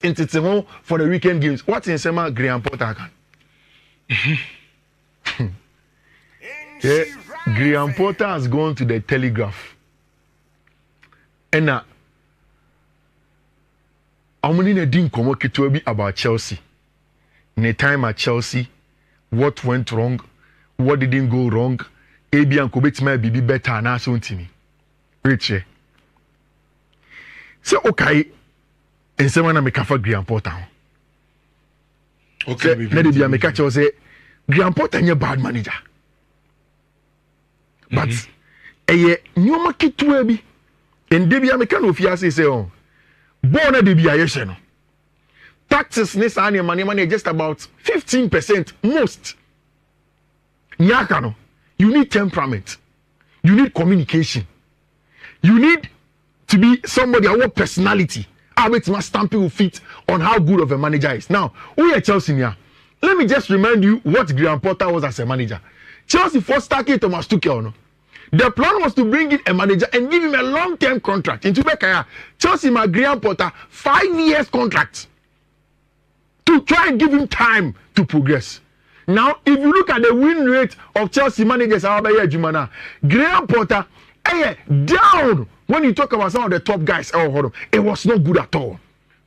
into for the weekend games. What's in Sema Graham Potter? Yeah, Graham Potter has gone to the Telegraph. And now, I'm going to do about Chelsea. In a time at Chelsea, what went wrong, what didn't go wrong, AB and Kobet might be better and ask to me. Rich. So, okay, and someone make a for Graham Potter. Okay, maybe I make a choice. Say, Graham Potter is a bad manager. But, new market to be. And Debbie American of Yasi say, oh, born a deviation. Taxes this annual money just about 15% most. Nyakano, you need temperament, you need communication, you need to be somebody who personality. How it must stamp will fit on how good of a manager is. Now, we are Chelsea here. Let me just remind you what Graham Potter was as a manager. Chelsea first started Thomas Tuchel. No? The plan was to bring in a manager and give him a long-term contract. Into Bekaya, Chelsea and Graham Potter 5 years contract to try and give him time to progress. Now, if you look at the win rate of Chelsea managers, Graham Potter, down when you talk about some of the top guys, it was not good at all.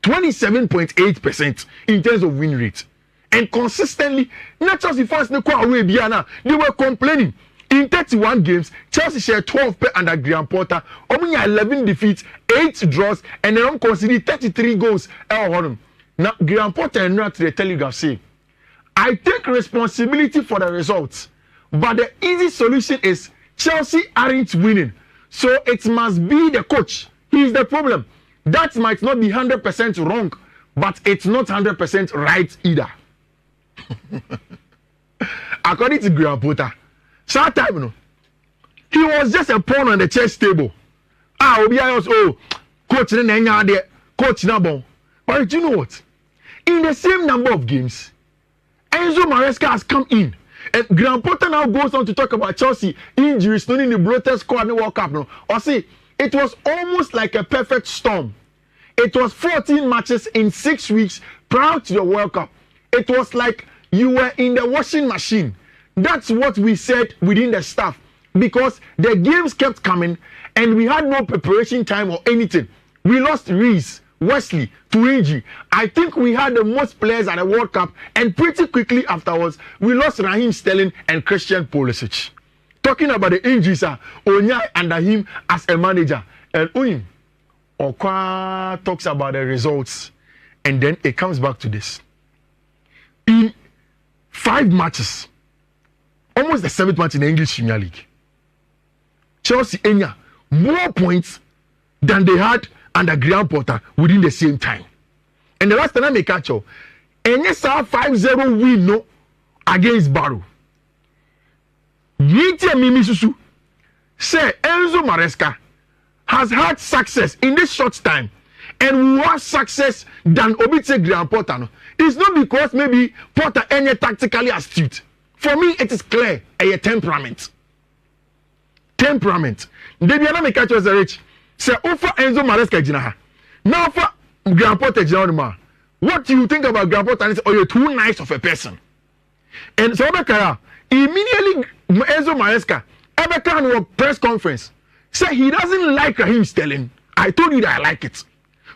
27.8% in terms of win rate. And consistently, not Chelsea fans, they were complaining. In 31 games, Chelsea shared 12 under Graham Potter, only 11 defeats, 8 draws, and they don't concede 33 goals. Now, Graham Potter and not the Telegraph say, I take responsibility for the results, but the easy solution is Chelsea aren't winning. So it must be the coach. He's the problem. That might not be 100% wrong, but it's not 100% right either. According to Graham Potter, short time, no, he was just a pawn on the chess table. Coach coach Nabon. But do you know what? In the same number of games, Enzo Maresca has come in. And Graham Potter now goes on to talk about Chelsea injuries, not in the bloated squad in the World Cup. No. Or see, it was almost like a perfect storm. It was 14 matches in 6 weeks prior to the World Cup. It was like you were in the washing machine. That's what we said within the staff. Because the games kept coming and we had no preparation time or anything. We lost Reese, Wesley, Turinji. I think we had the most players at the World Cup, and pretty quickly afterwards, we lost Raheem Sterling and Christian Pulisic. Talking about the injuries, Onya under him as a manager, and Uyim Okwa talks about the results, and then it comes back to this. In 5 matches, almost the 7th match in the English Premier League, Chelsea Enya more points than they had under Graham Potter within the same time. And the last time I catch up, and yes, 5-0 win no against Barrow. Yiti Mimi Susu say Enzo Maresca has had success in this short time and more success than Obite Graham Potter. No? It's not because maybe Potter any tactically astute. For me, it is clear a temperament. Temperament. Debi ana me catch us rich. Say offer Enzo Maresca jina. Now for Graham Potter jina. What do you think about Graham Potter? Oh, you're too nice of a person. And so immediately Enzo Maresca ever come to a press conference. Say he doesn't like Raheem Sterling. I told you that I like it.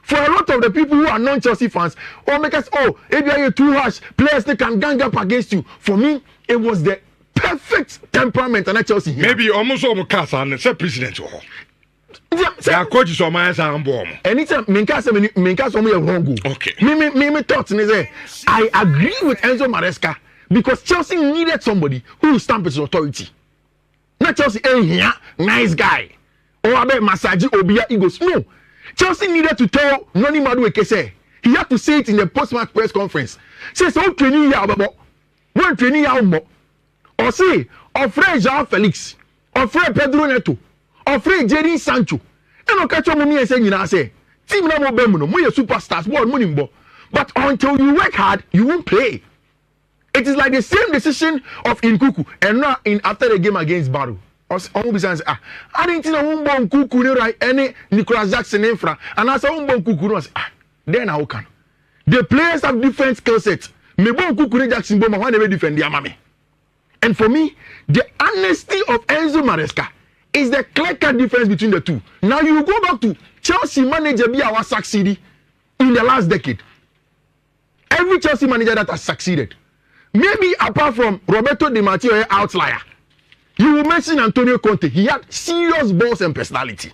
For a lot of the people who are non-Chelsea fans, or make us, if you're too harsh, players they can gang up against you. For me, it was the perfect temperament and Chelsea here. Maybe almost all cast and say president. Their coaches are my answer. Anytime Minkas wrong. Okay. Me thoughts and say I agree with Enzo Maresca because Chelsea needed somebody who will stamp his authority. Not Chelsea, here, nice guy. Or about Masaji Obia Eagles. No. Chelsea needed to tell Noni Madueke say he had to say it in the post-match press conference. Say so training ya about one training ya or say Ofre Joao Felix, Ofre Pedro Neto, Ofre Jadon Sancho. And no catch on me and say team na mo bemuno, mo superstars, more money bo. But until you work hard, you won't play. It is like the same decision of Nkuku and now in after the game against Barrow. I didn't know Nkuku right any Nicolas Jackson infra and I saw Nkuku was then how can The players have different skill sets. Me bon Kukure Jackson Boma one never defend their mommy. And for me, the honesty of Enzo Maresca is the clear-cut difference between the two. Now you go back to Chelsea manager be our succeeded in the last decade. Every Chelsea manager that has succeeded, maybe apart from Roberto Di Matteo outlier, you will mention Antonio Conte. He had serious balls and personality.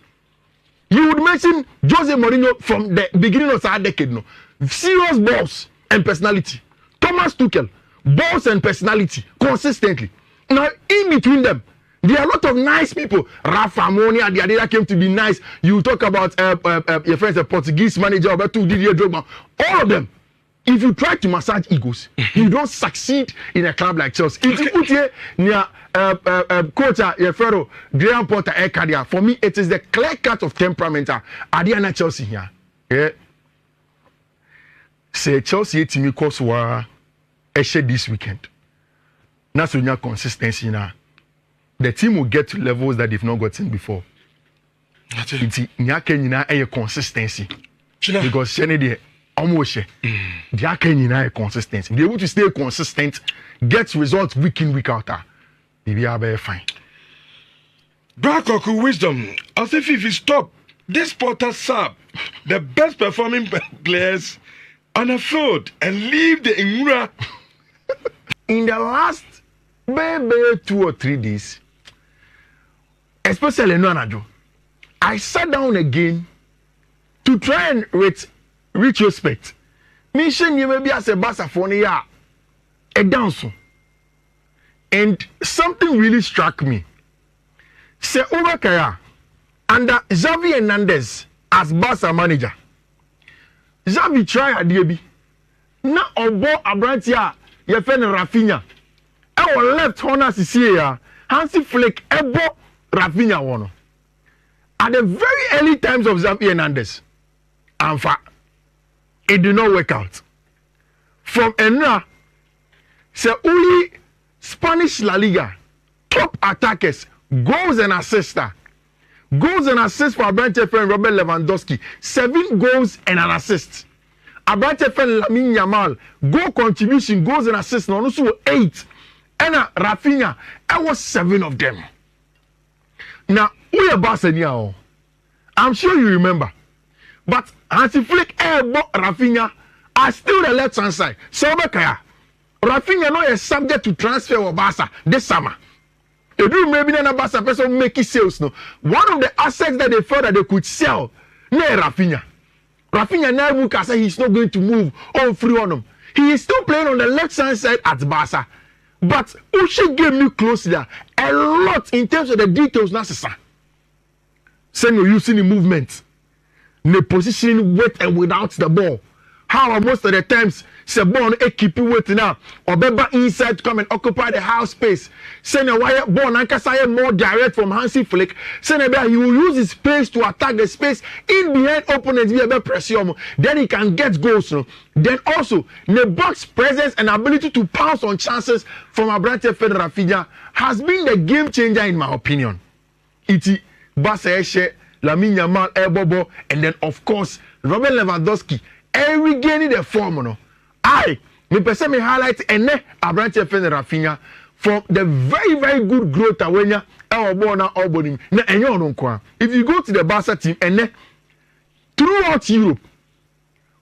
You would mention Jose Mourinho from the beginning of that decade. No, serious balls and personality. Thomas Tuchel, balls and personality consistently. Now in between them, there are a lot of nice people. Rafa Monia, the idea came to be nice. You talk about your friends, a Portuguese manager, Roberto Didier Drogba. All of them. If you try to massage egos, you don't succeed in a club like Chelsea. If you put here near coach, your fellow Graham Potter, Ekadia, for me, it is the clear cut of temperament. Adiana Chelsea here. Yeah. Say Chelsea to me cause war this weekend. That's when you have consistency now. The team will get to levels that they've not gotten before. It's a consistency. Because Kennedy almost the consistency. Be able to stay consistent, get results week in, week out. They be very fine. Barca wisdom. As if you stop this Potter sub, the best performing players on the field and leave the Ingura. In the last maybe 2 or 3 days, especially no Anajo, I sat down again to try and retrospect. Mission you maybe as a Barca for a dance. And something really struck me. Say over Kaya under Xavi Hernandez as Barca manager. Xavi try a DB. Na obo Abrantia your friend Rafinha. Our left corner Sisia Hansi Flick ebo Rafinha one. At the very early times of Xavi Hernandez, and it did not work out. From Enra, say only Spanish La Liga top attackers, goals and assists. Goals and assists for Abrante friend Robert Lewandowski, 7 goals and an assist. Abrante friend Lamine Yamal, goal contribution, goals and assists, no also 8. And Rafinha, I was 7 of them. Now, we are Barcelona. I'm sure you remember. But Hansi Flick Rafinha are still the left hand side. So Rafinha no is subject to transfer or Barca this summer. They do maybe na Barca person make sales no. One of the assets that they felt that they could sell, no Rafinha. Rafinha now can say he's not going to move on free on him. He is still playing on the left hand side at Barca. But Uche gave me close there a lot in terms of the details necessary. Saying you're using the movement, the positioning with and without the ball. How most of the times Sebon keep it waiting now or Beba inside to come and occupy the house space. Saying why Bon Ankasa more direct from Hansi Flick. Saying he will use his space to attack the space in behind opponents via pressure. Then he can get goals. No? Then also the box presence and ability to pounce on chances from Abrante Fed Rafinha has been the game changer in my opinion. Iti Barca Eshe, Lamine Yamal, Bobo, and then of course Robert Lewandowski. Regaining the form, no. Me person me highlight and Abrante Fed Rafinha for the very very good growth awenya if you go to the Barca team and throughout Europe,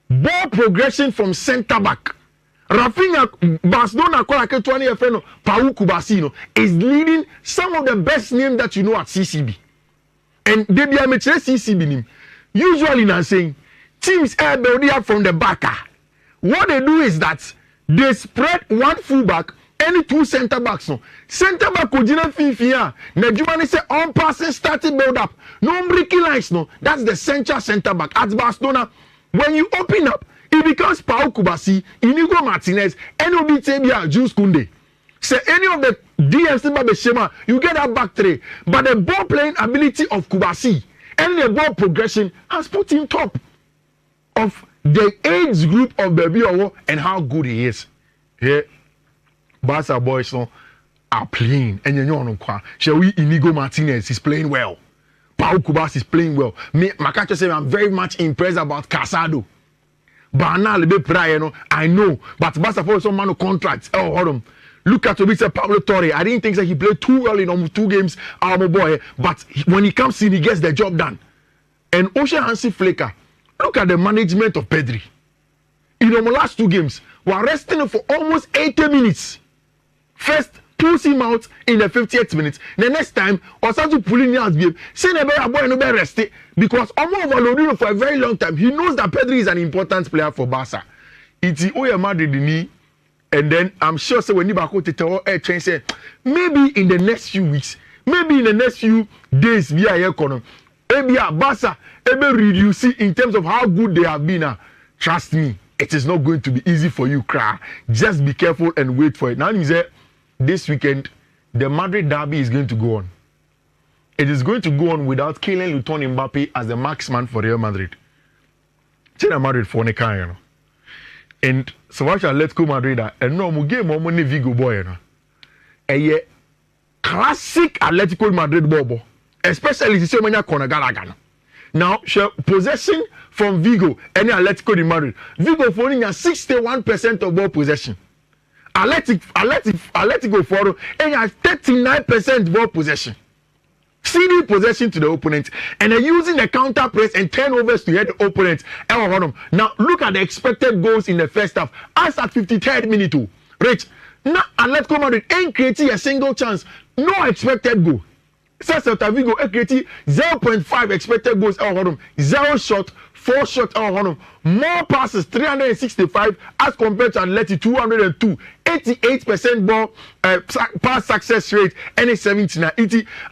ball progression from centre back. Rafinha Barcelona Pau Kubasino is leading some of the best names that you know at CCB. And they be a CCB. Usually now saying teams are building up from the back. What they do is that they spread one fullback and 2 centre backs. No centre back could not feel Nejumani say on passing starting build up. No breaking lines. No, that's the centre back at Barcelona. When you open up, it becomes Pau Kubasi, Inigo Martinez, and Obitebia, Jules Koundé. Say any of the DFC Babeshema, you get that back three. But the ball playing ability of Kubasi and the ball progression has put him top of the age group of Baby Owo and how good he is. Yeah, Barca boys are playing. And you know, shall we? Inigo Martinez is playing well. Pau Kubasi is playing well. Me, Makacho said I'm very much impressed about Casado. Banal be prayer, no, I know. But Barca for some man contracts. Oh, hold on. Look at Obisa Pablo Torre. I didn't think that he played too well in almost 2 games, our boy. But when he comes in, he gets the job done. And Ocean Hansi Flicker, look at the management of Pedri. In the last 2 games, we're resting him for almost 80 minutes. First, pulls him out in the 58th minute. The next time, or start to pull him out game. Say never boy no be rested because Omo overloading for a very long time. He knows that Pedri is an important player for Barca. It's Oya Madrid ni, and then I'm sure say when you back to tell a change say maybe in the next few weeks, maybe in the next few days, we are here kono. Maybe Barca able reduce in terms of how good they have been. Trust me, it is not going to be easy for you, cry. Just be careful and wait for it. Now you say this weekend, the Madrid derby is going to go on. It is going to go on without Kylian Mbappe as the marksman for Real Madrid. China Madrid for Nekan, you know. And so watch Atletico Madrid and no more game more money Vigo boy, you know. A classic Atletico Madrid bobo, especially the same when you corner Galaga. Now, possession from Vigo and Atletico de Madrid. Vigo for only 61% of ball possession. Atletico for and 39% ball possession. CD possession to the opponent and they're using the counter press and turnovers to hit the opponent. Now look at the expected goals in the first half. As at 53rd minute, Rich. Now Atletico Madrid ain't creating a single chance. No expected goal. Celta Vigo creating 0.5 expected goals. 0 shot, 4 shots. More passes 365 as compared to Atleti 202. 88% ball pass success rate and 79.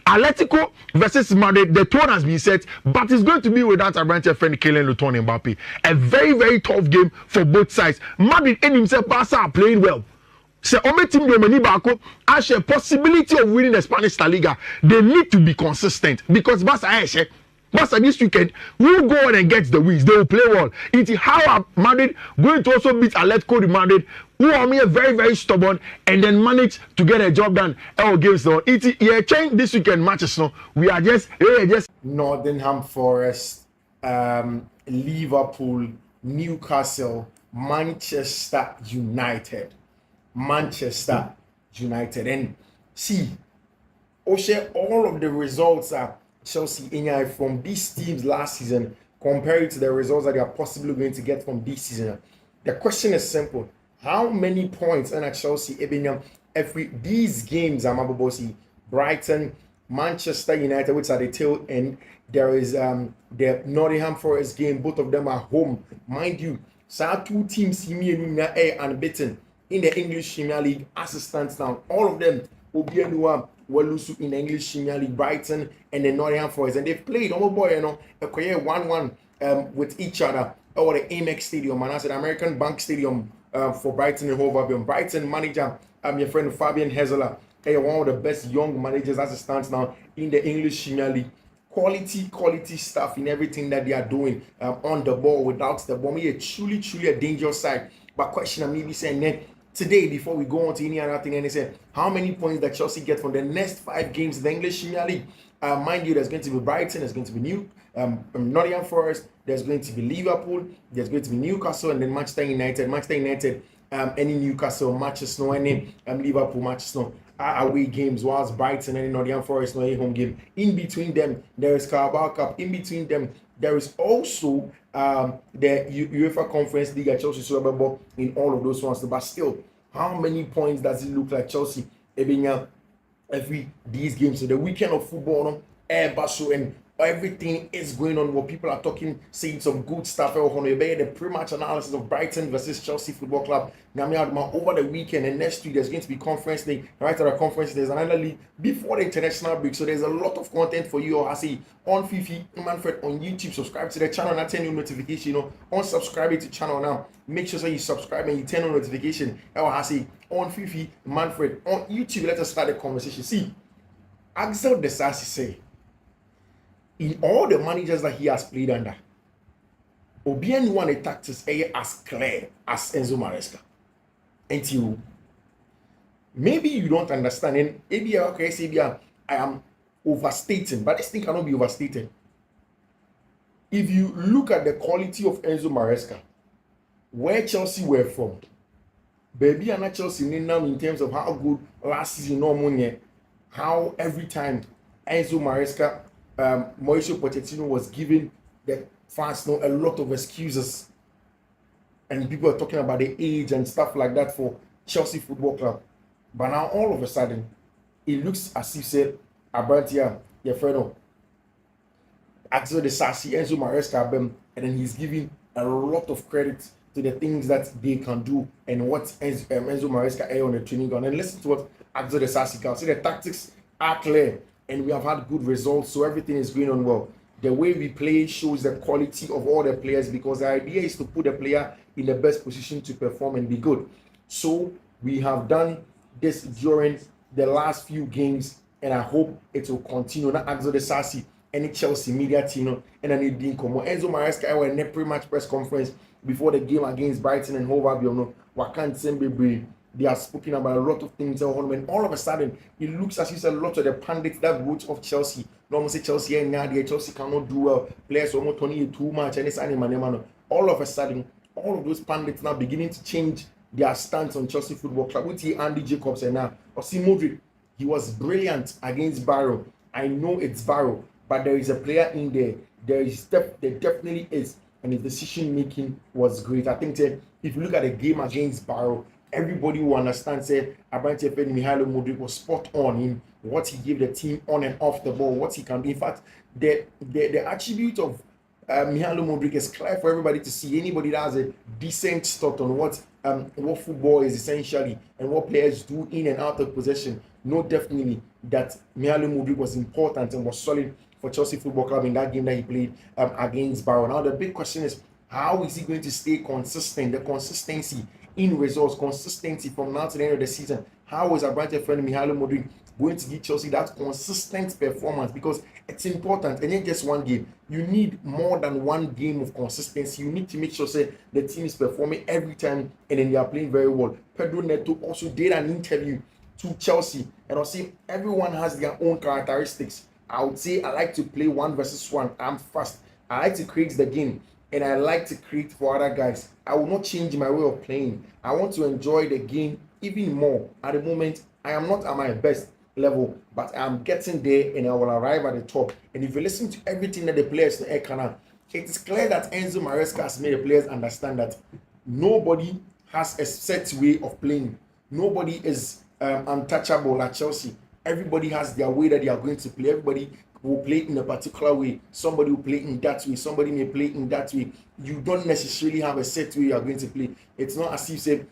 Atletico versus Madrid, the tone has been set, but it's going to be without our branch friend Kylian Mbappe. A very, very tough game for both sides. Madrid and himself, Barca are playing well. So, team has a possibility of winning the Spanish La Liga. They need to be consistent because Barca this weekend will go on and get the wins. They will play well. It's how Madrid going to also beat Atletico de Madrid, who are very, very stubborn and then manage to get a job done. Games though. It's change this weekend matches. No, we are just Nottingham Forest, Liverpool, Newcastle, Manchester United. And see, all of the results are Chelsea from these teams last season compared to the results that they are possibly going to get from this season. The question is simple: how many points are Chelsea every these games? I'm Brighton, Manchester United, which are the tail end. There is the Nottingham Forest game. Both of them are home, mind you. So 2 teams unbeaten in the English Premier League as it stands now. All of them will be in the English Premier League, Brighton and the Nottingham Forest, and they've played a 1-1 with each other over the Amex Stadium, and I said American Bank Stadium for Brighton and Hove Albion. Brighton manager, your friend Fabian Hezeler, one of the best young managers as it stands now in the English Premier League. Quality stuff in everything that they are doing on the ball, without the ball. Truly a dangerous side. But question I'm maybe saying today, before we go on to any other thing, and they said how many points that Chelsea get from the next 5 games in the English Premier League. Mind you, there's going to be Brighton, there's going to be Nottingham Forest, there's going to be Liverpool, there's going to be Newcastle, and then Manchester United, any Newcastle matches, no any Liverpool matches, no away games, whilst Brighton and Nottingham Forest, no home game. In between them, there is Carabao Cup. In between them, there is also the UEFA Conference League at Chelsea Super in all of those ones. But still, how many points does it look like Chelsea every these games? So the weekend of football, and everything is going on. What people are talking, saying some good stuff. The pre-match analysis of Brighton versus Chelsea Football Club. Over the weekend and next week, there's going to be conference league. Right after the conference, there's another league before the international break. So there's a lot of content for you. I see on Fifi Manfred on YouTube. Subscribe to the channel and turn on notification. Unsubscribe to the channel now. Make sure you subscribe and you turn on notification. I see on Fifi Manfred on YouTube. Let us start the conversation. See, Axel Desasi say, in all the managers that he has played under, Obian won a tactics as clear as Enzo Maresca. Until maybe you don't understand, and maybe I am overstating, but this thing cannot be overstated. If you look at the quality of Enzo Maresca, where Chelsea were from. Baby and Chelsea now in terms of how good last season no how every time Enzo Maresca, Mauricio Pochettino was giving the fans a lot of excuses, and people are talking about the age and stuff like that for Chelsea Football Club. But now all of a sudden, it looks as if said Abrantia, your friend, Axel de Sassi, Enzo Maresca, and then he's giving a lot of credit to the things that they can do and what Enzo Maresca air on the training ground. And listen to what Axel de Sassi can say. The tactics are clear and we have had good results, so everything is going on well. The way we play shows the quality of all the players, because the idea is to put the player in the best position to perform and be good. So we have done this during the last few games, and I hope it will continue. Not Axel de Sassi, any Chelsea media team, and then it didn't come. Enzo Maresca were in a pre-match press conference before the game against Brighton and Hove Albion. They are speaking about a lot of things, and all of a sudden it looks as if a lot of the pundits that vote of Chelsea normally say Chelsea and Chelsea cannot do well, players almost 28 too much, and it's animal. All of a sudden, all of those pundits now beginning to change their stance on Chelsea Football Club. With Andy Jacobs and now Osi Modric, he was brilliant against Barrow. I know it's Barrow, but there is a player in there. There definitely is, and his decision making was great. I think that if you look at the game against Barrow, everybody will understand said Abrante Mihailo Modric was spot on in what he gave the team on and off the ball, what he can do. In fact, the attribute of Mihailo Modric is clear for everybody to see. Anybody that has a decent thought on what football is essentially and what players do in and out of possession, know definitely that Mihailo Modric was important and was solid for Chelsea Football Club in that game that he played against Barrow. Now the big question is, how is he going to stay consistent? The consistency in results, consistency from now to the end of the season. How is our branch friend Mihailo Modric going to give Chelsea that consistent performance? Because it's important, and not just one game. You need more than one game of consistency. You need to make sure say the team is performing every time, and then they are playing very well. Pedro Neto also did an interview to Chelsea, and I'll say everyone has their own characteristics. I would say I like to play 1 versus 1. I'm fast. I like to create the game, and I like to create for other guys. I will not change my way of playing. I want to enjoy the game even more. At the moment, I am not at my best level, but I'm getting there and I will arrive at the top. And if you listen to everything that the players in Air Canal, it is clear that Enzo Maresca has made the players understand that nobody has a set way of playing. Nobody is untouchable at Chelsea. Everybody has their way that they are going to play. Everybody will play in a particular way. Somebody will play in that way. Somebody may play in that way. You don't necessarily have a set way you are going to play. It's not as if you say,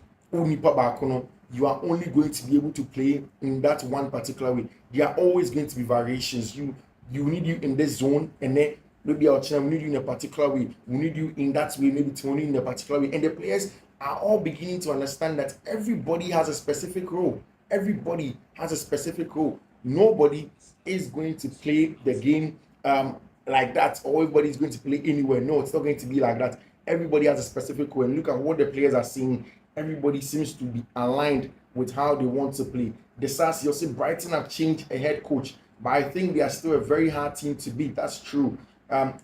you are only going to be able to play in that one particular way. There are always going to be variations. You need you in this zone, and then maybe our channel need you in a particular way. We need you in that way, maybe Tony in a particular way. And the players are all beginning to understand that everybody has a specific role. Everybody has a specific role. Nobody is going to play the game like that, or everybody is going to play anywhere. No, it's not going to be like that. Everybody has a specific role. And look at what the players are saying. Everybody seems to be aligned with how they want to play. The Sass, you'll see Brighton have changed a head coach, but I think they are still a very hard team to beat. That's true.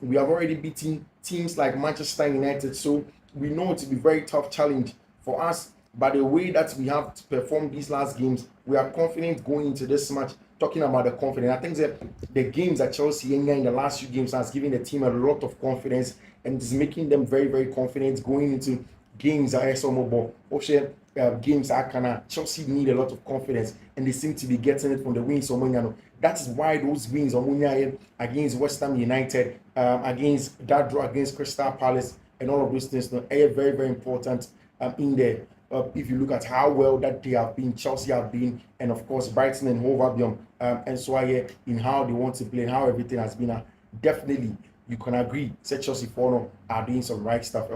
We have already beaten teams like Manchester United, so we know it to be a very tough challenge for us. But the way that we have to perform these last games, we are confident going into this match. Talking about the confidence, I think that the games at Chelsea in the last few games has given the team a lot of confidence and is making them very, very confident going into games at Mobile. Games at Chelsea need a lot of confidence, and they seem to be getting it from the wins. That is why those wins against West Ham United, against that draw against Crystal Palace, and all of those things are very, very important in there. If you look at how well that they have been, Chelsea have been, and of course Brighton and Hove Albion, and so in how they want to play and how everything has been, definitely you can agree. Say Chelsea are doing some right stuff.